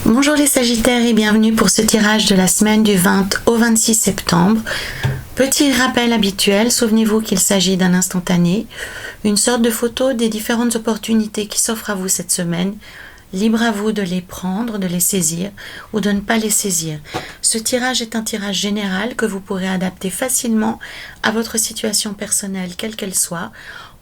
Bonjour les Sagittaires et bienvenue pour ce tirage de la semaine du 20 au 26 septembre. Petit rappel habituel, souvenez-vous qu'il s'agit d'un instantané, une sorte de photo des différentes opportunités qui s'offrent à vous cette semaine. Libre à vous de les prendre, de les saisir ou de ne pas les saisir. Ce tirage est un tirage général que vous pourrez adapter facilement à votre situation personnelle, quelle qu'elle soit,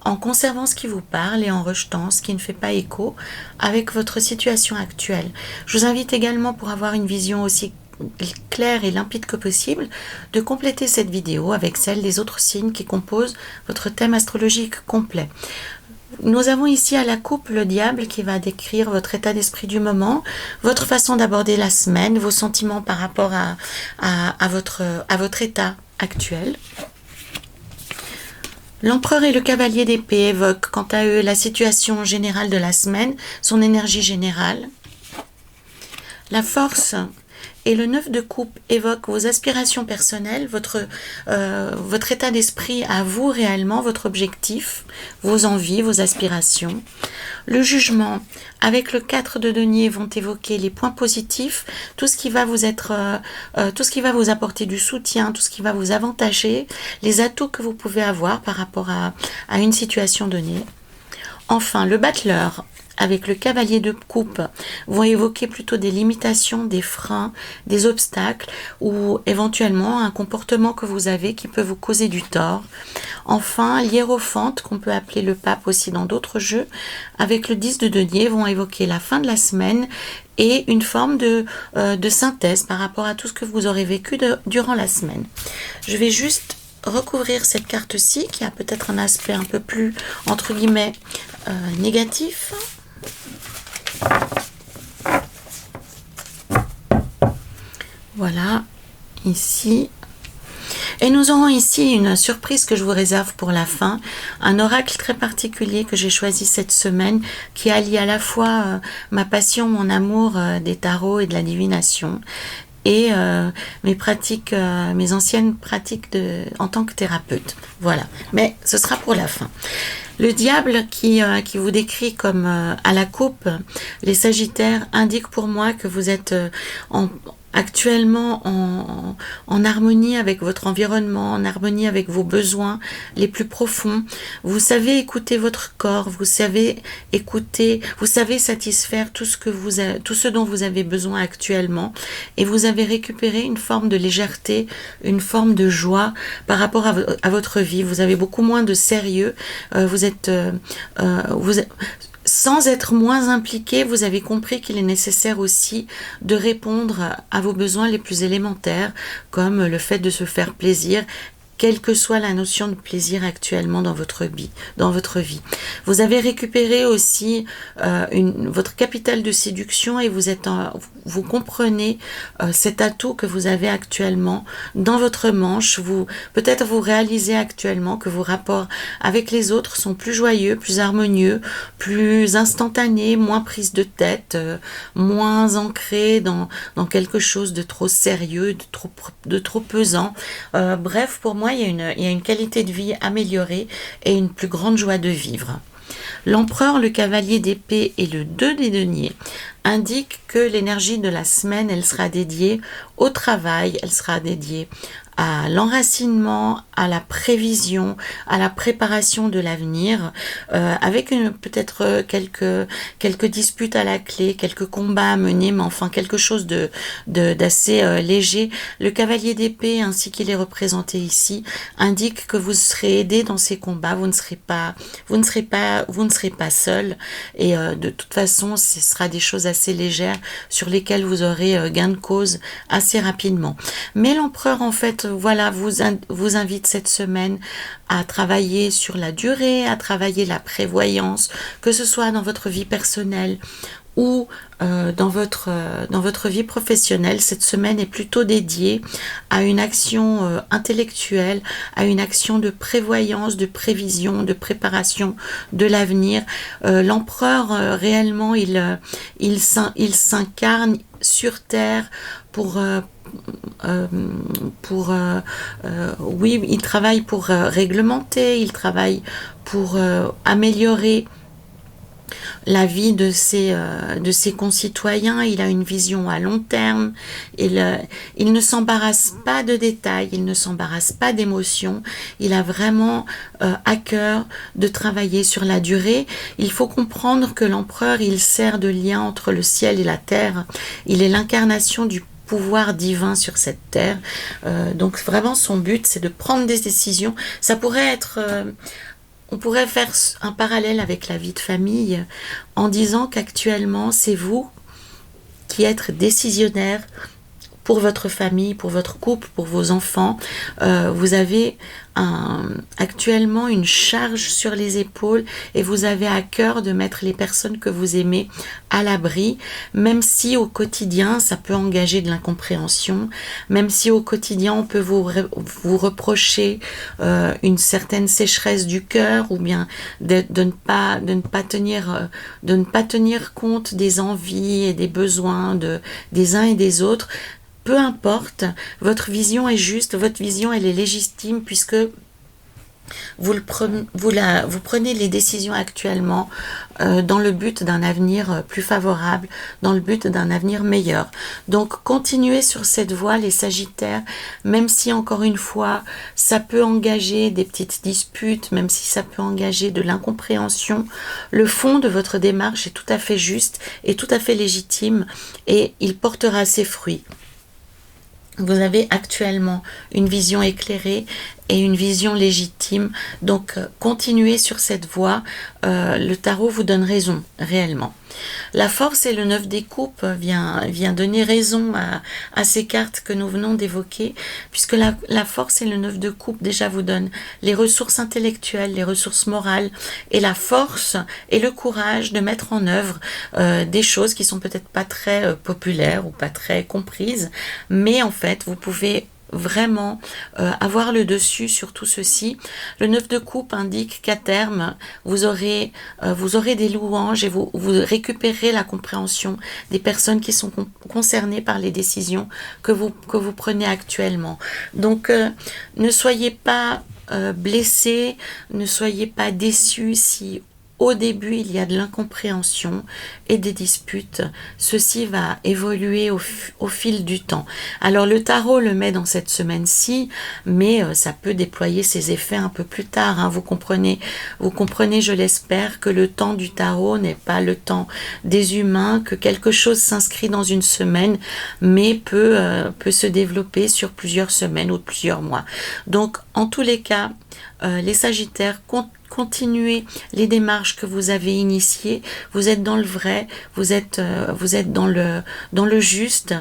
en conservant ce qui vous parle et en rejetant ce qui ne fait pas écho avec votre situation actuelle. Je vous invite également, pour avoir une vision aussi claire et limpide que possible, de compléter cette vidéo avec celle des autres signes qui composent votre thème astrologique complet. Nous avons ici à la coupe le diable qui va décrire votre état d'esprit du moment, votre façon d'aborder la semaine, vos sentiments par rapport à votre état actuel. L'empereur et le cavalier d'épée évoquent quant à eux la situation générale de la semaine, son énergie générale. La force et le 9 de coupe évoque vos aspirations personnelles, votre état d'esprit à vous réellement, votre objectif, vos envies, vos aspirations. Le jugement avec le 4 de denier vont évoquer les points positifs, tout ce qui va vous apporter du soutien, tout ce qui va vous avantager, les atouts que vous pouvez avoir par rapport à une situation donnée. Enfin, le battleur avec le cavalier de coupe vont évoquer plutôt des limitations, des freins, des obstacles ou éventuellement un comportement que vous avez qui peut vous causer du tort. Enfin, l'hiérophante, qu'on peut appeler le pape aussi dans d'autres jeux, avec le 10 de denier vont évoquer la fin de la semaine et une forme de synthèse par rapport à tout ce que vous aurez vécu durant la semaine. Je vais juste recouvrir cette carte-ci qui a peut-être un aspect un peu plus, entre guillemets, négatif. Voilà, ici. Et nous aurons ici une surprise que je vous réserve pour la fin, un oracle très particulier que j'ai choisi cette semaine qui allie à la fois ma passion, mon amour des tarots et de la divination et mes anciennes pratiques en tant que thérapeute. Voilà, mais ce sera pour la fin. Le diable qui vous décrit comme à la coupe, les Sagittaires, indique pour moi que vous êtes actuellement en harmonie avec votre environnement, en harmonie avec vos besoins les plus profonds. Vous savez écouter votre corps, vous savez satisfaire tout ce dont vous avez besoin actuellement, et vous avez récupéré une forme de légèreté, une forme de joie par rapport à votre vie. Vous avez beaucoup moins de sérieux, sans être moins impliqué, vous avez compris qu'il est nécessaire aussi de répondre à vos besoins les plus élémentaires, comme le fait de se faire plaisir, quelle que soit la notion de plaisir actuellement dans votre vie. Vous avez récupéré aussi votre capital de séduction et vous comprenez cet atout que vous avez actuellement dans votre manche. Peut-être vous réalisez actuellement que vos rapports avec les autres sont plus joyeux, plus harmonieux, plus instantanés, moins prise de tête, moins ancrés dans quelque chose de trop sérieux, de trop pesant. Bref, pour moi, il y a une qualité de vie améliorée et une plus grande joie de vivre. L'empereur, le cavalier d'épée et le 2 des deniers indiquent que l'énergie de la semaine, elle sera dédiée au travail, elle sera dédiée à l'enracinement, à la prévision, à la préparation de l'avenir, avec peut-être quelques disputes à la clé, quelques combats à mener, mais enfin quelque chose d'assez léger. Le cavalier d'épée, ainsi qu'il est représenté ici, indique que vous serez aidé dans ces combats, vous ne serez pas seul, et de toute façon, ce sera des choses assez légères sur lesquelles vous aurez gain de cause assez rapidement. Mais l'empereur, en fait, voilà, vous invite cette semaine à travailler sur la durée, à travailler la prévoyance, que ce soit dans votre vie personnelle ou dans votre vie professionnelle. Cette semaine est plutôt dédiée à une action intellectuelle, à une action de prévoyance, de prévision, de préparation de l'avenir. L'empereur, réellement, il s'incarne sur Terre oui, il travaille pour réglementer, il travaille pour améliorer la vie de ses concitoyens, il a une vision à long terme, il ne s'embarrasse pas de détails, il ne s'embarrasse pas d'émotions, il a vraiment à cœur de travailler sur la durée. Il faut comprendre que l'empereur, il sert de lien entre le ciel et la terre, il est l'incarnation du pouvoir divin sur cette terre, donc vraiment son but c'est de prendre des décisions. Ça pourrait être on pourrait faire un parallèle avec la vie de famille en disant qu'actuellement, c'est vous qui êtes décisionnaire pour votre famille, pour votre couple, pour vos enfants. Vous avez actuellement une charge sur les épaules et vous avez à cœur de mettre les personnes que vous aimez à l'abri, même si au quotidien ça peut engager de l'incompréhension, même si au quotidien on peut vous reprocher une certaine sécheresse du cœur ou bien de ne pas tenir compte des envies et des besoins des uns et des autres. Peu importe, votre vision est juste, votre vision elle est légitime puisque vous prenez les décisions actuellement dans le but d'un avenir plus favorable, dans le but d'un avenir meilleur. Donc continuez sur cette voie les Sagittaires, même si encore une fois ça peut engager des petites disputes, même si ça peut engager de l'incompréhension, le fond de votre démarche est tout à fait juste et tout à fait légitime et il portera ses fruits. Vous avez actuellement une vision éclairée et une vision légitime, donc continuez sur cette voie, le tarot vous donne raison réellement. La force et le 9 des coupes vient donner raison à ces cartes que nous venons d'évoquer, puisque la force et le 9 de coupe déjà vous donnent les ressources intellectuelles, les ressources morales et la force et le courage de mettre en œuvre des choses qui sont peut-être pas très populaires ou pas très comprises, mais en fait vous pouvez vraiment avoir le dessus sur tout ceci. Le 9 de coupe indique qu'à terme vous aurez des louanges et vous récupérez la compréhension des personnes qui sont concernées par les décisions que vous prenez actuellement. Donc ne soyez pas blessés, ne soyez pas déçus si au début, il y a de l'incompréhension et des disputes. Ceci va évoluer au fil du temps. Alors, le tarot le met dans cette semaine-ci, mais ça peut déployer ses effets un peu plus tard. Hein. Vous comprenez, je l'espère, que le temps du tarot n'est pas le temps des humains, que quelque chose s'inscrit dans une semaine, mais peut se développer sur plusieurs semaines ou plusieurs mois. Donc, en tous les cas, les Sagittaires continuez les démarches que vous avez initiées, vous êtes dans le vrai, vous êtes dans le juste,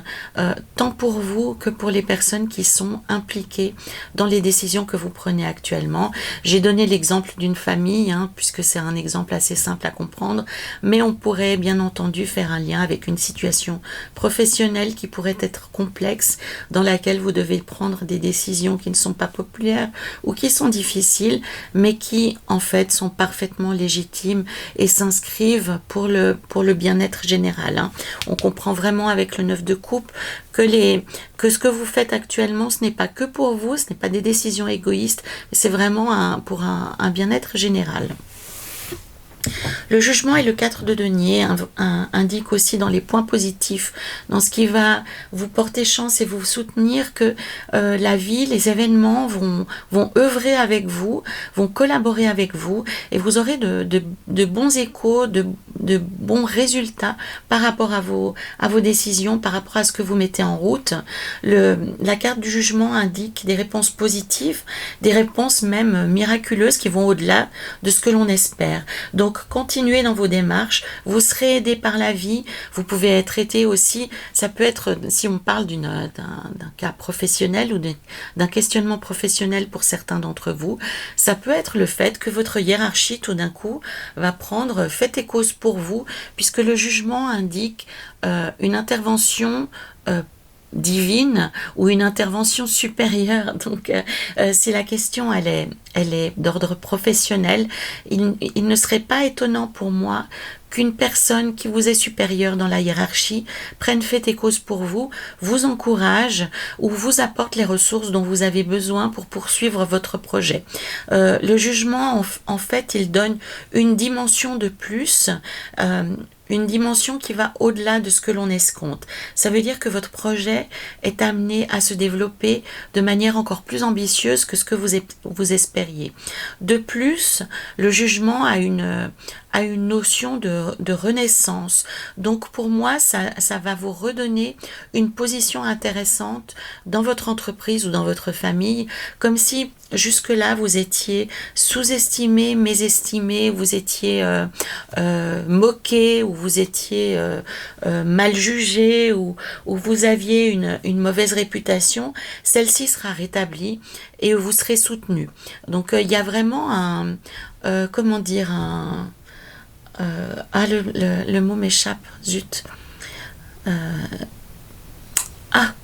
tant pour vous que pour les personnes qui sont impliquées dans les décisions que vous prenez actuellement. J'ai donné l'exemple d'une famille, hein, puisque c'est un exemple assez simple à comprendre, mais on pourrait bien entendu faire un lien avec une situation professionnelle qui pourrait être complexe, dans laquelle vous devez prendre des décisions qui ne sont pas populaires ou qui sont difficiles, mais qui en fait sont parfaitement légitimes et s'inscrivent pour le bien-être général. Hein. On comprend vraiment avec le 9 de coupe que ce que vous faites actuellement, ce n'est pas que pour vous, ce n'est pas des décisions égoïstes, mais c'est vraiment pour un bien-être général. Le jugement et le 4 de denier indiquent aussi dans les points positifs, dans ce qui va vous porter chance et vous soutenir, que la vie, les événements vont œuvrer avec vous, vont collaborer avec vous et vous aurez de bons échos, de bons résultats par rapport à vos décisions, par rapport à ce que vous mettez en route. La carte du jugement indique des réponses positives, des réponses même miraculeuses qui vont au-delà de ce que l'on espère. Donc continuez dans vos démarches, vous serez aidé par la vie, vous pouvez être aidé aussi, ça peut être, si on parle d'un cas professionnel ou d'un questionnement professionnel pour certains d'entre vous, ça peut être le fait que votre hiérarchie tout d'un coup va prendre fait et cause pour vous, puisque le jugement indique une intervention divine ou une intervention supérieure. Donc si la question elle est d'ordre professionnel, il ne serait pas étonnant pour moi qu'une personne qui vous est supérieure dans la hiérarchie prenne fait et cause pour vous, vous encourage ou vous apporte les ressources dont vous avez besoin pour poursuivre votre projet. Le jugement, en fait, il donne une dimension de plus, une dimension qui va au-delà de ce que l'on escompte. Ça veut dire que votre projet est amené à se développer de manière encore plus ambitieuse que ce que vous espériez. De plus, le jugement a une notion de renaissance. Donc pour moi, ça va vous redonner une position intéressante dans votre entreprise ou dans votre famille, comme si jusque-là vous étiez sous-estimé, mésestimé, vous étiez moqué, ou vous étiez mal jugé, ou vous aviez une mauvaise réputation. Celle-ci sera rétablie et vous serez soutenu. Donc il y a vraiment comment dire, le mot m'échappe, zut.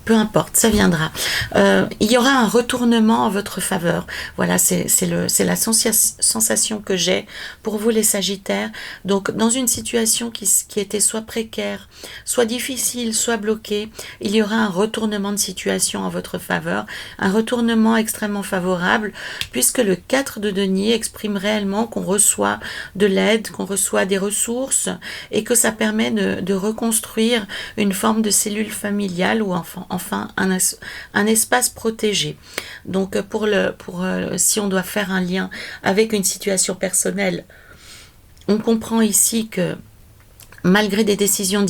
Peu importe, ça viendra. Il y aura un retournement en votre faveur. Voilà, c'est la sensation que j'ai pour vous les Sagittaires. Donc, dans une situation qui était soit précaire, soit difficile, soit bloquée, il y aura un retournement de situation en votre faveur, un retournement extrêmement favorable, puisque le 4 de denier exprime réellement qu'on reçoit de l'aide, qu'on reçoit des ressources, et que ça permet de reconstruire une forme de cellule familiale ou enfin un espace protégé. Donc si on doit faire un lien avec une situation personnelle, on comprend ici que malgré des décisions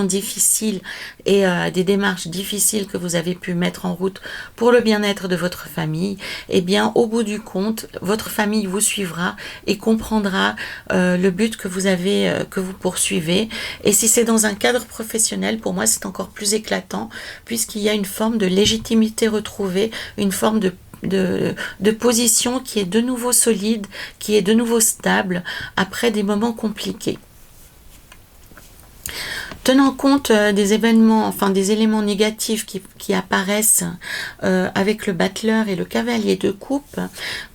difficiles et des démarches difficiles que vous avez pu mettre en route pour le bien-être de votre famille, eh bien, au bout du compte, votre famille vous suivra et comprendra le but que vous poursuivez. Et si c'est dans un cadre professionnel, pour moi, c'est encore plus éclatant, puisqu'il y a une forme de légitimité retrouvée, une forme de position qui est de nouveau solide, qui est de nouveau stable après des moments compliqués. Tenant compte des événements, enfin des éléments négatifs qui apparaissent avec le battleur et le cavalier de coupe,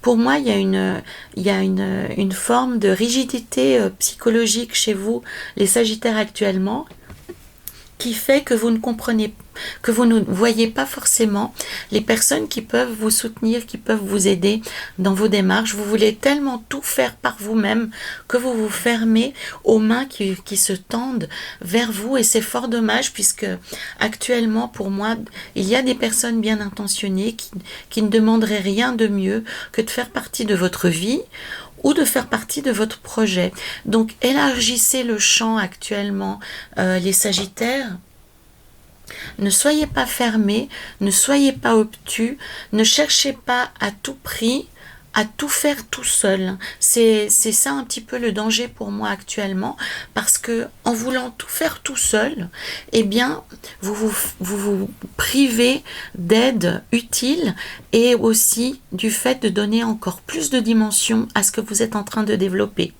pour moi il y a une forme de rigidité psychologique chez vous, les Sagittaires actuellement, qui fait que vous ne voyez pas forcément les personnes qui peuvent vous soutenir, qui peuvent vous aider dans vos démarches. Vous voulez tellement tout faire par vous-même que vous vous fermez aux mains qui se tendent vers vous, et c'est fort dommage, puisque actuellement, pour moi, il y a des personnes bien intentionnées qui ne demanderaient rien de mieux que de faire partie de votre vie ou de faire partie de votre projet. Donc élargissez le champ actuellement, les Sagittaires. Ne soyez pas fermés, ne soyez pas obtus, ne cherchez pas à tout prix à tout faire tout seul. C'est ça un petit peu le danger pour moi actuellement, parce que en voulant tout faire tout seul, eh bien vous privez d'aide utile, et aussi du fait de donner encore plus de dimension à ce que vous êtes en train de développer.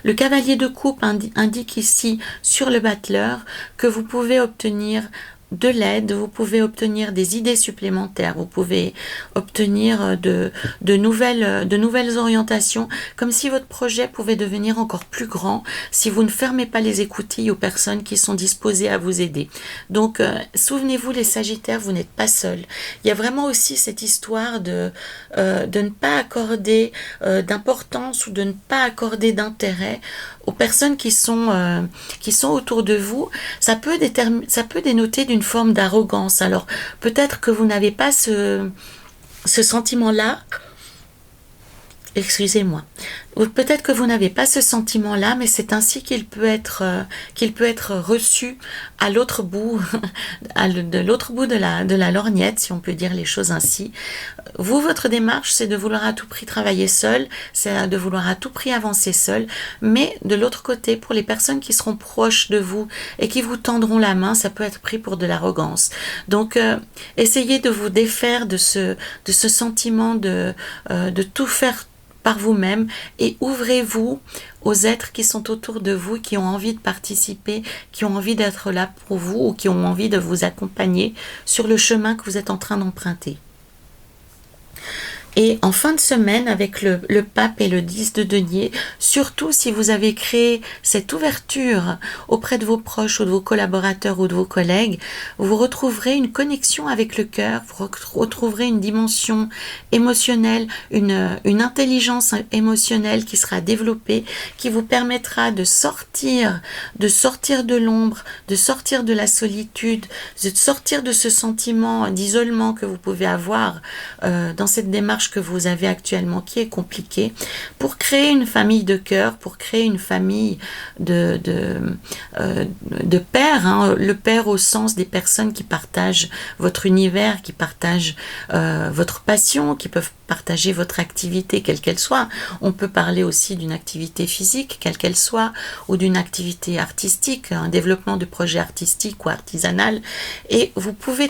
Le cavalier de coupe indique ici sur le battleur que vous pouvez obtenir de l'aide, vous pouvez obtenir des idées supplémentaires, vous pouvez obtenir de nouvelles orientations, comme si votre projet pouvait devenir encore plus grand si vous ne fermez pas les écoutilles aux personnes qui sont disposées à vous aider. Donc souvenez-vous, les Sagittaires, vous n'êtes pas seuls. Il y a vraiment aussi cette histoire de ne pas accorder d'importance ou de ne pas accorder d'intérêt aux personnes qui sont autour de vous. Ça peut dénoter d'une forme d'arrogance. Alors peut-être que vous n'avez pas ce sentiment-là. Excusez-moi. Peut-être que vous n'avez pas ce sentiment-là, mais c'est ainsi qu'il peut être reçu à l'autre bout, de l'autre bout de la lorgnette, si on peut dire les choses ainsi. Vous, votre démarche, c'est de vouloir à tout prix travailler seul, c'est de vouloir à tout prix avancer seul, mais de l'autre côté, pour les personnes qui seront proches de vous et qui vous tendront la main, ça peut être pris pour de l'arrogance. Donc, essayez de vous défaire de ce sentiment de tout faire par vous-même, et ouvrez-vous aux êtres qui sont autour de vous, qui ont envie de participer, qui ont envie d'être là pour vous, ou qui ont envie de vous accompagner sur le chemin que vous êtes en train d'emprunter. Et en fin de semaine, avec le pape et le 10 de denier, surtout si vous avez créé cette ouverture auprès de vos proches ou de vos collaborateurs ou de vos collègues, vous retrouverez une connexion avec le cœur, vous retrouverez une dimension émotionnelle, une intelligence émotionnelle qui sera développée, qui vous permettra de sortir de l'ombre, de sortir de la solitude, de sortir de ce sentiment d'isolement que vous pouvez avoir dans cette démarche que vous avez actuellement qui est compliquée, pour créer une famille de cœur, pour créer une famille de pères, hein, le père au sens des personnes qui partagent votre univers, qui partagent votre passion, qui peuvent partager votre activité, quelle qu'elle soit. On peut parler aussi d'une activité physique, quelle qu'elle soit, ou d'une activité artistique, un développement de projet artistique ou artisanal. Et vous pouvez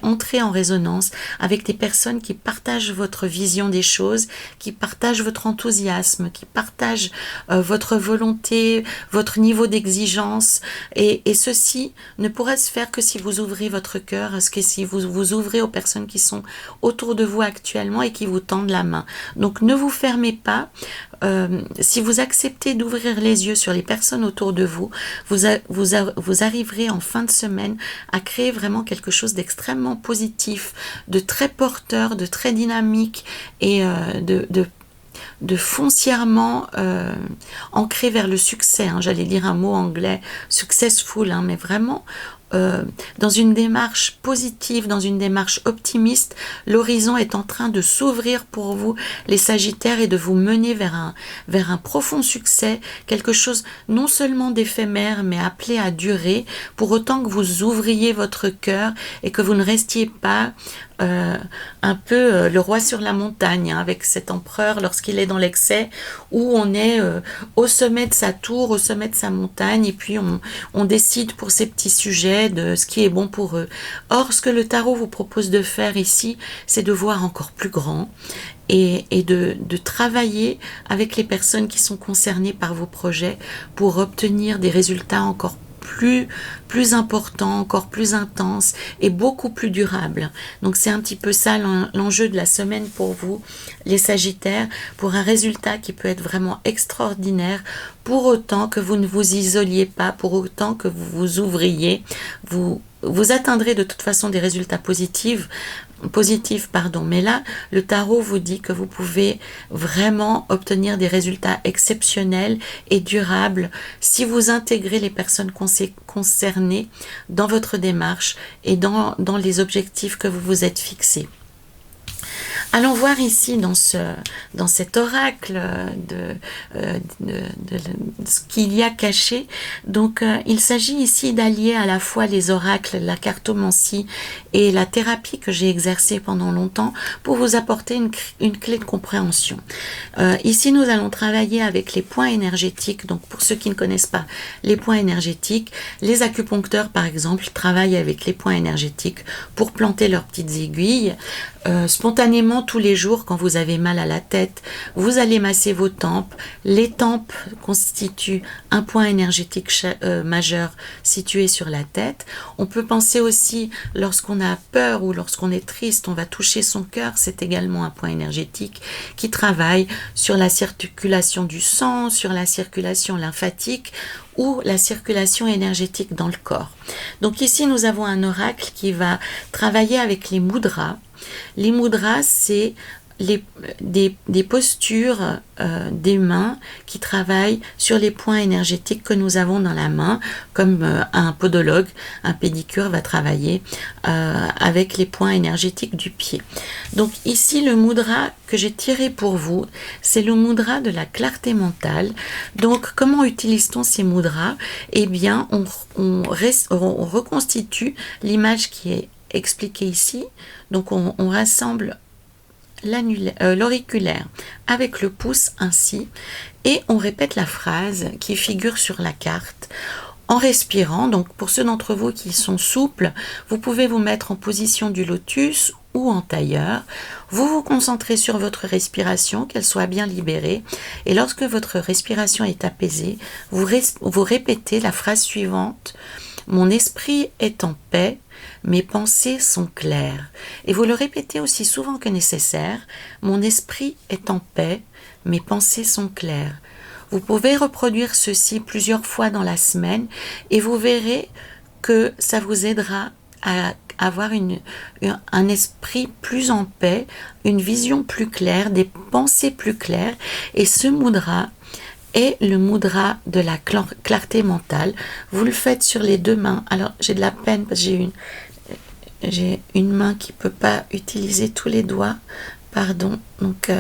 entrer en résonance avec des personnes qui partagent votre vision des choses, qui partagent votre enthousiasme, qui partagent votre volonté, votre niveau d'exigence. Et ceci ne pourra se faire que si vous ouvrez votre cœur, que si vous ouvrez aux personnes qui sont autour de vous actuellement et qui vous tendent la main. Donc ne vous fermez pas. Si vous acceptez d'ouvrir les yeux sur les personnes autour de vous, vous arriverez en fin de semaine à créer vraiment quelque chose d'extrêmement positif, de très porteur, de très dynamique et de foncièrement ancré vers le succès. Hein. J'allais dire un mot anglais, successful, hein, mais vraiment dans une démarche positive, dans une démarche optimiste. L'horizon est en train de s'ouvrir pour vous, les Sagittaires, et de vous mener vers un profond succès, quelque chose non seulement d'éphémère, mais appelé à durer, pour autant que vous ouvriez votre cœur et que vous ne restiez pas un peu le roi sur la montagne, hein, avec cet empereur lorsqu'il est dans l'excès, où on est au sommet de sa tour, au sommet de sa montagne, et puis on décide pour ces petits sujets de ce qui est bon pour eux. Or, ce que le tarot vous propose de faire ici, c'est de voir encore plus grand et de travailler avec les personnes qui sont concernées par vos projets pour obtenir des résultats encore plus important, encore plus intense et beaucoup plus durable. Donc c'est un petit peu ça l'enjeu de la semaine pour vous, les Sagittaires, pour un résultat qui peut être vraiment extraordinaire, pour autant que vous ne vous isoliez pas, pour autant que vous vous ouvriez. Vous atteindrez de toute façon des résultats positifs, mais là, le tarot vous dit que vous pouvez vraiment obtenir des résultats exceptionnels et durables si vous intégrez les personnes concernées dans votre démarche et dans les objectifs que vous vous êtes fixés. Allons voir ici dans cet oracle de ce qu'il y a caché. Donc il s'agit ici d'allier à la fois les oracles, la cartomancie et la thérapie que j'ai exercée pendant longtemps pour vous apporter une clé de compréhension. Ici nous allons travailler avec les points énergétiques. Donc pour ceux qui ne connaissent pas les points énergétiques, les acupuncteurs par exemple travaillent avec les points énergétiques pour planter leurs petites aiguilles. Spontanément tous les jours, quand vous avez mal à la tête, vous allez masser vos tempes. Les tempes constituent un point énergétique majeur situé sur la tête. On peut penser aussi, lorsqu'on a peur ou lorsqu'on est triste, on va toucher son cœur. C'est également un point énergétique qui travaille sur la circulation du sang, sur la circulation lymphatique ou la circulation énergétique dans le corps. Donc ici, nous avons un oracle qui va travailler avec les mudras. Les mudras, c'est des postures des mains qui travaillent sur les points énergétiques que nous avons dans la main, comme un podologue, un pédicure va travailler avec les points énergétiques du pied. Donc ici, le mudra que j'ai tiré pour vous, c'est le mudra de la clarté mentale. Donc comment utilise-t-on ces mudras? Eh bien, on reconstitue l'image qui est expliquée ici. Donc on rassemble l'auriculaire avec le pouce ainsi, et on répète la phrase qui figure sur la carte en respirant. Donc pour ceux d'entre vous qui sont souples, vous pouvez vous mettre en position du lotus ou en tailleur. Vous vous concentrez sur votre respiration, qu'elle soit bien libérée, et lorsque votre respiration est apaisée, vous répétez la phrase suivante: mon esprit est en paix, mes pensées sont claires. Et vous le répétez aussi souvent que nécessaire, mon esprit est en paix, mes pensées sont claires. Vous pouvez reproduire ceci plusieurs fois dans la semaine et vous verrez que ça vous aidera à avoir un esprit plus en paix, une vision plus claire, des pensées plus claires. Et ce mudra est le mudra de la clarté mentale. Vous le faites sur les deux mains. Alors j'ai de la peine parce que j'ai une main qui ne peut pas utiliser tous les doigts. Pardon, donc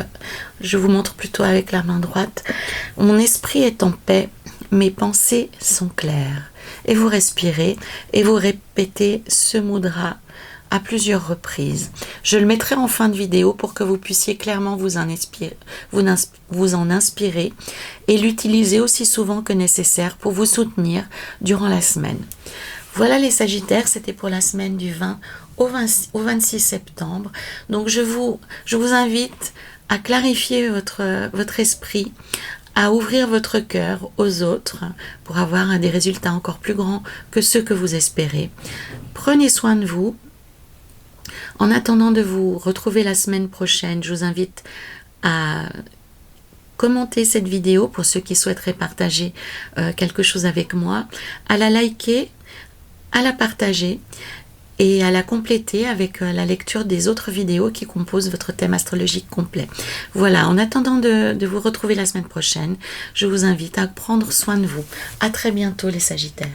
je vous montre plutôt avec la main droite. Mon esprit est en paix, mes pensées sont claires. Et vous respirez et vous répétez ce mudra à plusieurs reprises. Je le mettrai en fin de vidéo pour que vous puissiez clairement vous en inspirer et l'utiliser aussi souvent que nécessaire pour vous soutenir durant la semaine. Voilà les Sagittaires, c'était pour la semaine du 20 au 26 septembre. Donc je vous invite à clarifier votre esprit, à ouvrir votre cœur aux autres pour avoir des résultats encore plus grands que ceux que vous espérez. Prenez soin de vous. En attendant de vous retrouver la semaine prochaine, je vous invite à commenter cette vidéo pour ceux qui souhaiteraient partager quelque chose avec moi, à la liker, à la partager et à la compléter avec la lecture des autres vidéos qui composent votre thème astrologique complet. Voilà, en attendant de vous retrouver la semaine prochaine, je vous invite à prendre soin de vous. À très bientôt les Sagittaires.